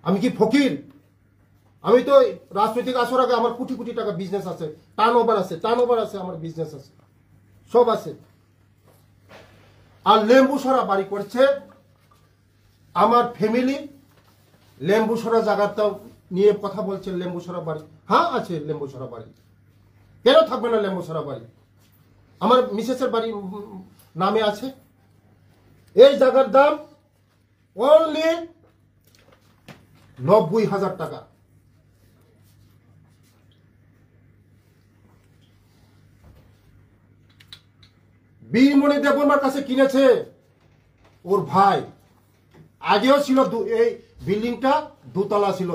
আমি কি ফকির? আমি তো রাজনৈতিক আসার আগে আমার কোটি কোটি টাকা বিজনেস আছে, টার্নওভার আছে, আমার বিজনেস আছে, সব আছে। আর লেম্বুসরা বাড়ি করছে আমার ফ্যামিলি। লেম্বুসরা জায়গাটা নিয়ে কথা বলছে, লেম্বুসরা বাড়ি, হ্যাঁ আছে লেম্বুসরা বাড়ি, কেন থাকবে না লেম্বুসরা বাড়ি? আমার মিসেসের বাড়ি নামে আছে। এই জায়গার দাম অনলি 90,000 টাকা। বীরমণি দেববর্মার কাছে কিনেছে ওর ভাই। আগেও ছিল, এই বিল্ডিংটা দুতলা ছিল,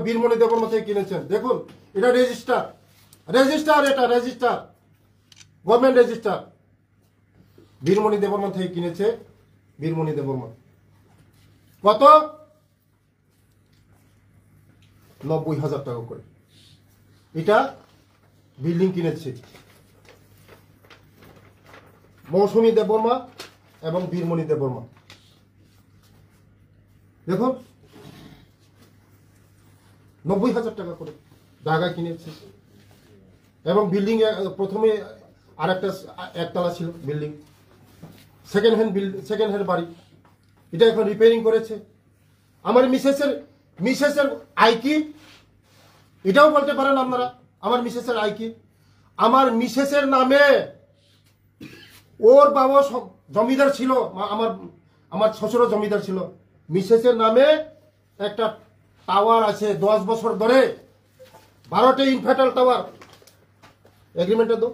বীরমণি দেববর্মা থেকে কিনেছেন। দেখুন এটা রেজিস্টার, এটা register, government register. Birmani Debbarma থেকে কিনেছে, বীরমণি দেববর্মা। কত? 90,000 টাকা করে এটা বিল্ডিং কিনেছে মৌসুমী দেববর্মা এবং বীরমণি দেববর্মা। দেখুন 90,000 টাকা করে জায়গা কিনেছে। এবং বিল্ডিং প্রথমে আরেকটা একতলা ছিল বিল্ডিং, সেকেন্ড হ্যান্ড বাড়ি। এটা এখন রিপেয়ারিং করেছে। আমার মিসেসের আয় কি এটাও বলতে পারেন আপনারা? আমার মিসেসের আয় কি? আমার মিসেসের নামে ওর বাবা জমিদার ছিল, আমার শ্বশুরও জমিদার ছিল। মিসেসের নামে একটা টাওয়ার আছে 10 বছর ধরে, 12টা ইনভার্টার টাওয়ার। এগ্রিমেন্টটা দো।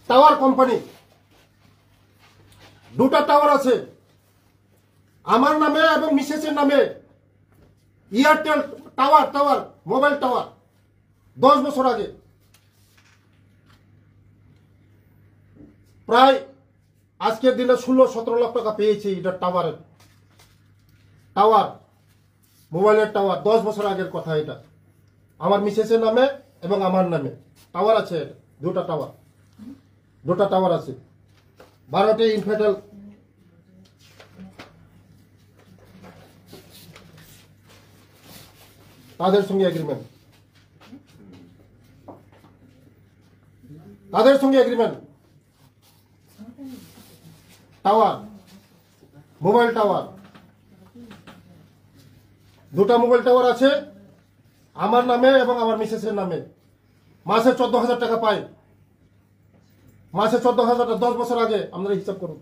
টাওয়ার কোম্পানি 2টা টাওয়ার আছে আমার নামে এবং মিসেসের নামে। এয়ারটেল টাওয়ার, মোবাইল টাওয়ার 10 বছর আগে। প্রায় আজকের দিনে 16-17 লাখ টাকা পেয়েছি এটা টাওয়ার, মোবাইলের টাওয়ার। 10 বছর আগের কথা এটা। আমার মিসেসের নামে এবং আমার নামে টাওয়ার আছে, 2টা টাওয়ার আছে, 12টা ইনভার্টার। তাদের সঙ্গে এগ্রিমেন্ট, টাওয়ার, মোবাইল টাওয়ার, 2টা মোবাইল টাওয়ার আছে আমার নামে এবং আমার মিসেসের নামে। মাসে 14,000 টাকা পাই, মাসে 14,000 টাকা। 10 বছর আগে আপনারা হিসাব করুন।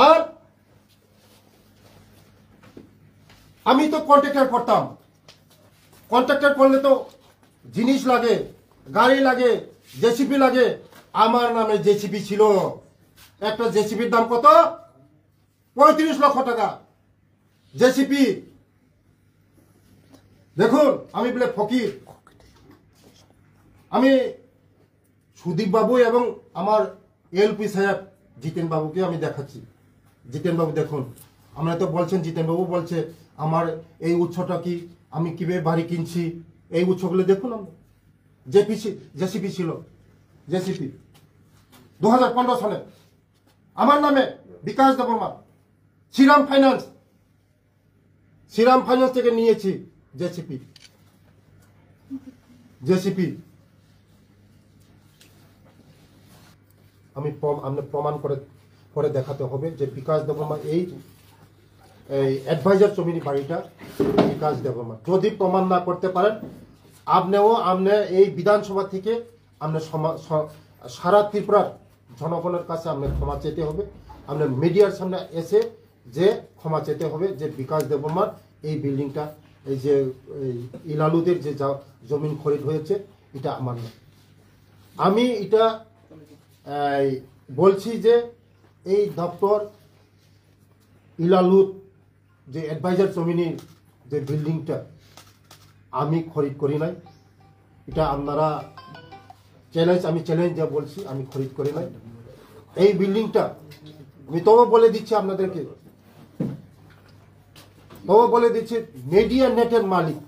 আর আমি তো কন্ট্রাক্টর করতাম। কন্ট্রাক্টর করলে তো জিনিস লাগে, গাড়ি লাগে, জেসিপি লাগে। আমার নামে জেসিপি ছিল। একটা জেসিপির দাম কত? 35 লক্ষ টাকা জেসিপি। দেখুন আমি বলে ফকির। আমি সুদীপ বাবু এবং আমার এলপি সাহেব জিতেন বাবুকে আমি দেখাচ্ছি। জিতেন বাবু দেখুন, আমরা তো বলছেন, জিতেন বাবু বলছে আমার এই উৎসটা কি, আমি কিভাবে বাড়ি কিনছি, এই উৎসগুলো দেখুন। আমরা জেসিপি ছিল, জেসিপি 2015 সালে আমার নামে। বিকাশ দেববর্মা, শ্রীরাম ফাইন্যান্স থেকে নিয়েছি জেসিপি। আমি প্রমাণ করে দেখাতে হবে যে বিকাশ দেববর্মা এই অ্যাডভাইজার জমির বাড়িটা বিকাশ দেববর্মা। যদি প্রমাণ না করতে পারেন আপনি এই বিধানসভা থেকে আপনি সারা ত্রিপুরার জনগণের কাছে আপনার ক্ষমা চেতে হবে। আপনার মিডিয়ার সামনে এসে যে ক্ষমা চেতে হবে যে বিকাশ দেববর্মার এই বিল্ডিংটা, এই যে ইলালুদের যে জমিন খরিদ হয়েছে এটা আমার না। আমি এটা বলছি যে এই দপ্তর ইলালুদ যে অ্যাডভাইজার জমিনের যে বিল্ডিংটা আমি খরিদ করি নাই। এটা আপনারা আমি চ্যালেঞ্জ যা বলছি, আমি খরিদ করি নাই। এই বিল্ডিংটা আমি তবে বলে দিচ্ছি আপনাদেরকে, তবে বলে দিচ্ছি, মিডিয়া নেটের মালিক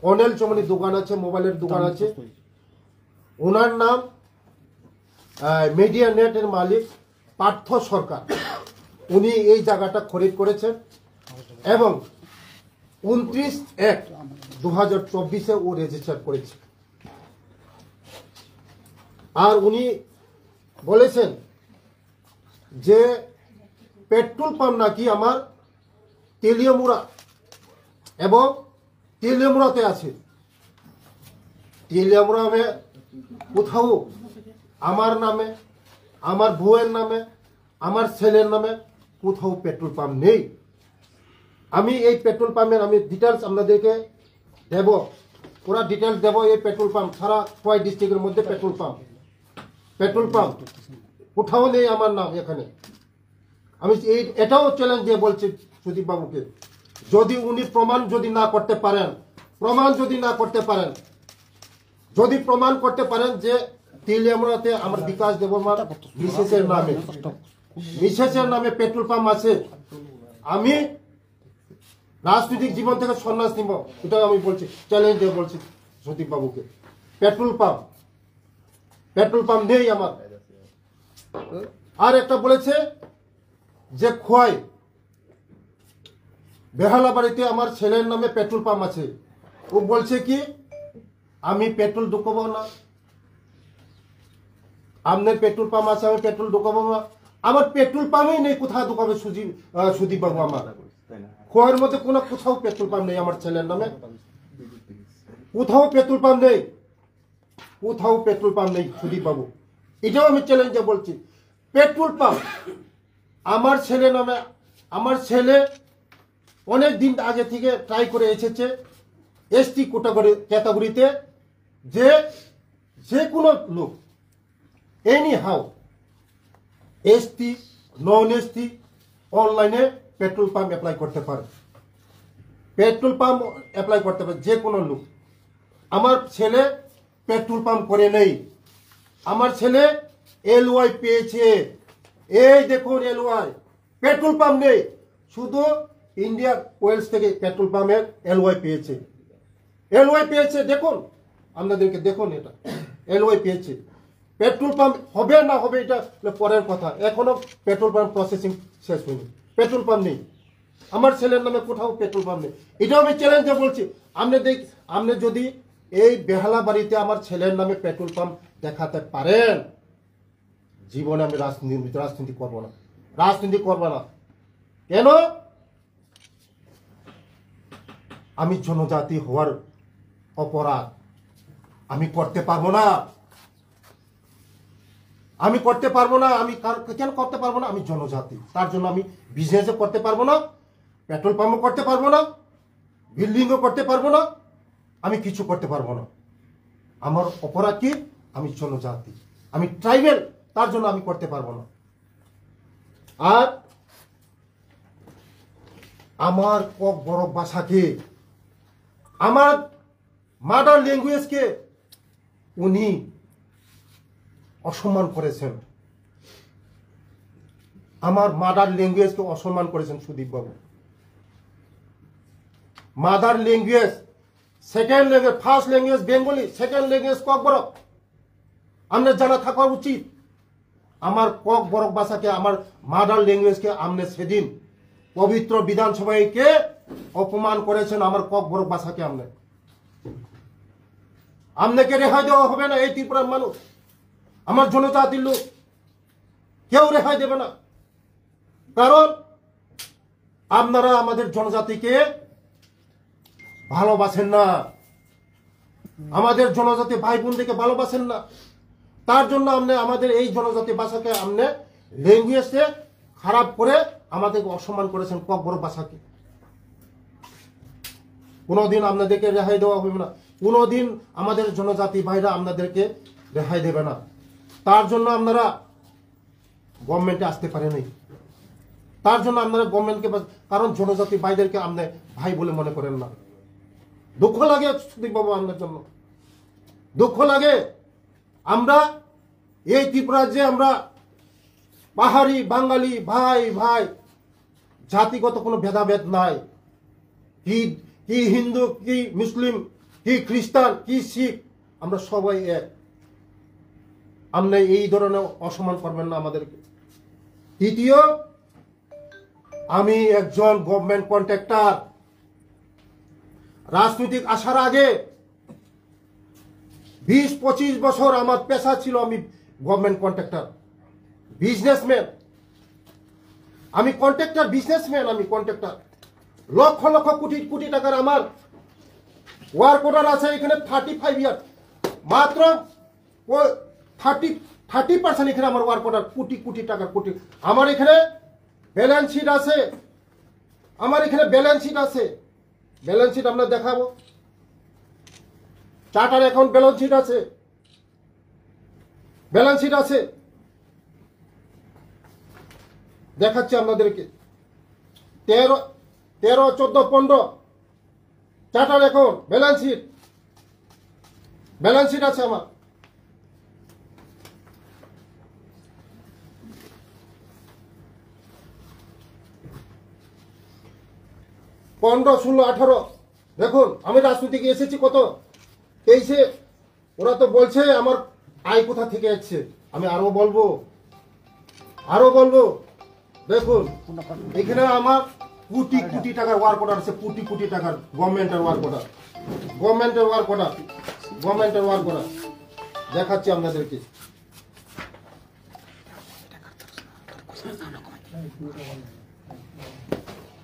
অনিল চৌমনির দোকান আছে, মোবাইলের দোকান আছে, ওনার নাম মিডিয়া নেটের মালিক পার্থ সরকার। উনি এই জায়গাটা খরিদ করেছেন এবং 29/1/2024 ও রেজিস্টার করেছে। আর উনি বলেছেন যে পেট্রোল পাম্প নাকি আমার তেলিয়ামুড়া এবং তেলিয়ামুড়াতে আছে। তেলিয়ামুড়াতে কোথাও আমার নামে, আমার বউয়ের নামে, আমার ছেলের নামে কোথাও পেট্রোল পাম্প নেই। আমি এই পেট্রোল পাম্পের আমি ডিটেলস আপনাদেরকে দেব, পুরা ডিটেলস দেব। এই পেট্রোল পাম্প সারা খোয়াই ডিস্ট্রিক্টের মধ্যে পেট্রোল পাম্প কোথাও নেই আমার নাম এখানে। আমি এটাও চ্যালেঞ্জ দিয়ে বলছি সুদীপ বাবুকে, যদি উনি প্রমাণ না করতে পারেন যে তেলিয়ামুড়াতে আমার বিকাশ দেববর্মার মিসেসের নামে পেট্রোল পাম্প আছে, আমি রাজনৈতিক জীবন থেকে সন্ন্যাস নিব। এটাও আমি বলছি, চ্যালেঞ্জ দিয়ে বলছি সুদীপ বাবুকে। পেট্রোল পাম্প নেই আমার। আর একটা বলেছে যে খোয়াই বেহালা বাড়িতে আমার ছেলের নামে পেট্রোল পাম্প আছে। ও বলছে কি আমি পেট্রোল ঢুকাবো না, আপনার পেট্রোল পাম্প আছে, আমি পেট্রোল ঢুকাবো না। আমার পেট্রোল পাম্পই নেই, কোথায় ঢুকাবে সুদীপ বাবু? আমার খোয়াইয়ের মধ্যে কোথাও পেট্রোল পাম্প নেই আমার ছেলের নামে, কোথাও পেট্রোল পাম্প নেই সুদীপ বাবু। এটাও আমি চ্যালেঞ্জে বলছি, পেট্রোল পাম্প আমার ছেলে নামে। আমার ছেলে অনেক দিন আগে থেকে ট্রাই করে এসেছে এসটি ক্যাটাগরিতে, যে কোনো লোক any how ST non ST অনলাইনে পেট্রোল পাম্প অ্যাপ্লাই করতে পারে, যে কোনো লোক। আমার ছেলে পেট্রোল পাম্প করে নেই, আমার ছেলে এলওয়াই পেয়েছে। এই দেখুন এলওয়াই, পেট্রোল পাম্প নেই, শুধু ইন্ডিয়া ওয়েলস থেকে পেট্রোল পাম্পের এলওয়াই পেয়েছে। দেখুন আপনাদেরকে, দেখুন এটা এলওয়াই পেয়েছে। পেট্রোল পাম্প হবে না হবে এটা পরের কথা, এখনো পেট্রোল পাম্প প্রসেসিং শেষ হয়নি, পেট্রোল পাম্প নেই আমার ছেলের নামে, কোথাও পেট্রোল পাম্প নেই। এটাও আমি চ্যালেঞ্জে বলছি, আপনি যদি এই বেহালা বাড়িতে আমার ছেলের নামে পেট্রোল পাম্প দেখাতে পারেন, জীবনে আমি রাজনীতি করব না। কেন? আমি জনজাতি হওয়ার অপরাধ আমি করতে পারবো না। আমি কেন করতে পারবো না? আমি জনজাতি, তার জন্য আমি বিজনেসও করতে পারবো না, পেট্রোল পাম্পও করতে পারবো না, বিল্ডিংও করতে পারবো না, আমি কিছু করতে পারবো না। আমার অপরাধ কি? আমি জনজাতি, আমি ট্রাইবেল, তার জন্য আমি করতে পারবো না। আর আমার কক বড় ভাষাকে, আমার মাদার ল্যাঙ্গুয়েজকে উনি অসম্মান করেছেন, আমার মাদার ল্যাঙ্গুয়েজকে অসম্মান করেছেন Sudip babu. Mother language, second language, first language Bengali, second language Kokborok, আপনার জানা থাকা উচিত। আমার কক বরক ভাষাকে, আমার মাদার ল্যাঙ্গুয়েজকে আপনি সেদিন পবিত্র বিধানসভাকে অপমান করেছেন। আমার কক বরক ভাষাকে আপনাকে রেহাই দেওয়া হবে না। এই ত্রিপুরার মানুষ, আমার জনজাতির লোক, কেউ রেহাই দেবে না। কারণ আপনারা আমাদের জনজাতিকে ভালোবাসেন না, আমাদের জনজাতি ভাই বোনদেরকে ভালোবাসেন না। তার জন্য আপনি আমাদের এই জনজাতি ভাষাকে, আপনি ল্যাঙ্গুয়েজে খারাপ করে আমাদেরকে অসম্মান করেছেন, কক বড় ভাষাকে। কোনোদিন আপনাদেরকে রেহাই দেওয়া হবে না, কোনোদিন আমাদের জনজাতি ভাইরা আপনাদেরকে রেহাই দেবে না। তার জন্য আপনারা গভর্নমেন্টে আসতে পারেনি, তার জন্য আপনারা গভর্নমেন্টকে, কারণ জনজাতি ভাইদেরকে আপনি ভাই বলে মনে করেন না। দুঃখ লাগে সুদীপ বাবু, আপনার জন্য দুঃখ লাগে। আমরা এই ত্রিপুরা যে আমরা পাহাড়ি বাঙালি ভাই ভাই, জাতিগত কোনো ভেদাভেদ নাই, কি হিন্দু, কি মুসলিম, কি খ্রিস্টান, কি শিখ, আমরা সবাই এক। আপনি এই ধরনের অসম্মান করবেন না আমাদেরকে। দ্বিতীয়, আমি একজন গভর্নমেন্ট কন্ট্রাক্টর। রাজনৈতিক আসার আগে 20-25 বছর আমার পেশা ছিল, আমি গভর্নমেন্ট কন্ট্রাক্টর, বিজনেসম্যান। আমি কন্ট্রাক্টর, বিজনেসম্যান, আমি কন্ট্রাক্টর। লক্ষ লক্ষ কোটি কোটি টাকার আমার ওয়ার্ক অর্ডার আছে এখানে 35 ইয়ার। মাত্র 30% এখানে আমার ওয়ার্ক অর্ডার, কোটি কোটি টাকার কোটি। আমার এখানে ব্যালেন্স শিট আছে, আমার এখানে ব্যালেন্স শিট আছে। ব্যালেন্স শিট আমরা দেখাবো, চার্টার অ্যাকাউন্ট ব্যালেন্স শিট আছে, ব্যালেন্স শিট আছে, দেখাচ্ছি আপনাদেরকে। 13, 14, 15 charter account balance sheet, balance sheet আছে আমার। পনেরো, 16, 18 দেখুন। আমি রাজনীতি এসেছি কত 23-এ। ওরা তো বলছে আমার আয় কোথা থেকে আসছে, আমি আরো বলবো। দেখুন এখানে আমার কোটি কোটি টাকার ওয়ার্ক অর্ডার আছে, কোটি কোটি টাকার গভর্নমেন্টের ওয়ার্ক অর্ডার, গভর্নমেন্টের ওয়ার্ক অর্ডার দেখাচ্ছি আপনাদেরকে।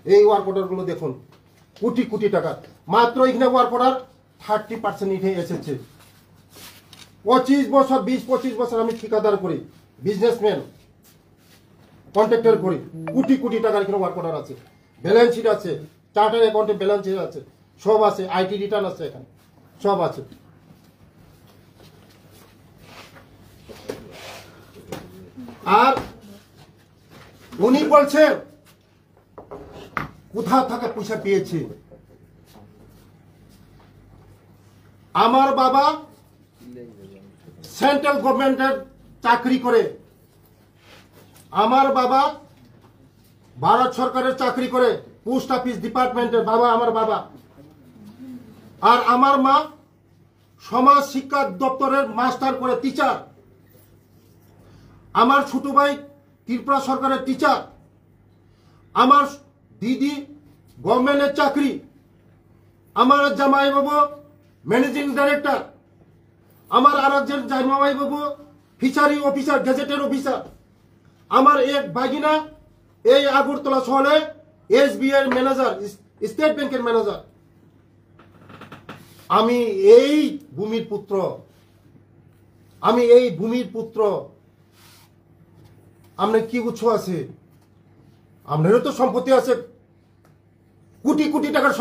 এই ওয়ার্ক অর্ডার গুলো দেখুন, কোটি কোটি টাকা। মাত্র এখানে ওয়ার্ক অর্ডার 30% উঠে এসেছে। 25 বছর, 20-25 বছর আমি ঠিকাদার করি, বিজনেসম্যান, কন্ট্রাক্টর করি। কোটি কোটি টাকার এখানে ওয়ার্ক অর্ডার আছে, ব্যালেন্স শিট আছে, চার্টার অ্যাকাউন্টে ব্যালেন্স শিট আছে, সব আছে, আইটি রিটার্ন আছে, এখানে সব আছে। আর উনি বলছেন কোথা থেকে পয়সা পেয়েছে। আমার বাবা সেন্ট্রাল গভর্নমেন্টের চাকরি করে, আমার বাবা ভারত সরকারের চাকরি করে, পোস্ট অফিস ডিপার্টমেন্টের বাবা আমার বাবা। আর আমার মা সমাজ শিক্ষা দপ্তরের মাস্টার করে, টিচার। আমার ছোট ভাই ত্রিপুরা সরকারের টিচার। আমার দিদি গভর্নমেন্টের চাকরি। আমার জামাই বাবু ম্যানেজিং ডাইরেক্টর। আমার আর একজন জামাই বাবু ফিশারি অফিসার, গেজেটের অফিসার। আমার এক ভাগিনা এই আগরতলা শহরে SBI এর ম্যানেজার, স্টেট ব্যাংকের ম্যানেজার। আমি এই ভূমির পুত্র, আমি এই ভূমির পুত্র। আপনার কি উৎস আছে? আপনারও তো সম্পত্তি আছে, কোটি কোটি টাকার